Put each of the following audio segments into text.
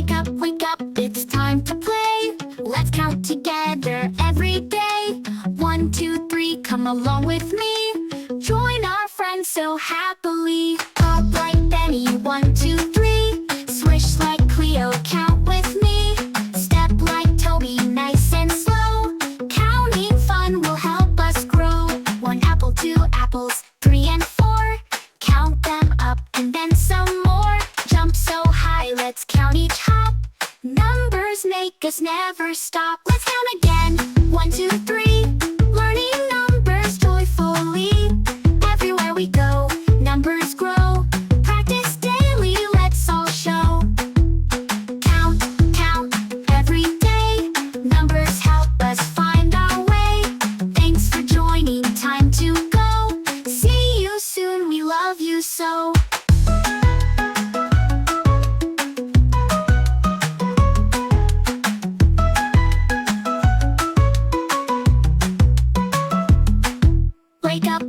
wake up, it's time to play. Let's count together every day. 1, 2, 3, come along with me. Join our friends so happily. Hop like Benny, 1, 2, 3. Swish like Cleo, count with me. Step like Toby, nice and slow. Counting fun will help us grow. 1 apple, 2 apples, 3 and 4. Count them up and then some more. Jump so high, let's count each hop. Numbers make us never stop. Let's count again. 1, 2, 3. Learning numbers joyfully. Everywhere we go, numbers grow. Practice daily, let's all show. Count, count, every day. Numbers help us find our way. Thanks for joining, time to go. See you soon, we love you so.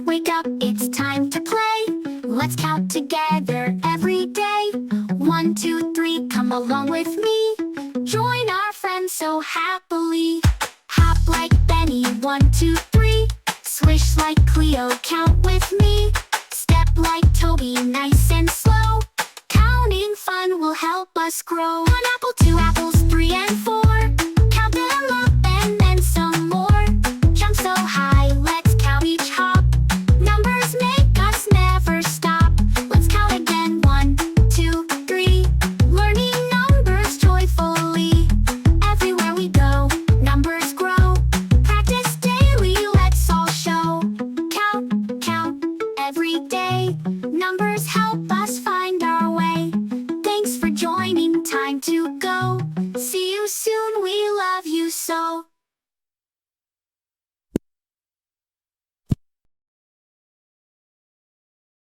Wake up, it's time to play. Let's count together every day. 1, 2, 3, come along with me. Join our friends so happily. Hop like Benny, 1, 2, 3. Swish like Cleo, count with me. Step like Toby, nice and slow. Counting fun will help us grow. 1 apple, 2 apples, 3 and 4. Count them up and then some more. Jump so high, let's count each hop. Numbers make us never stop. Let's count again. 1, 2, 3. Learning numbers joyfully. Everywhere we go, numbers grow. Practice daily, let's all show. Count, count, every day. Numbers help us find our way. Thanks for joining, time to go. See you soon, we love you so.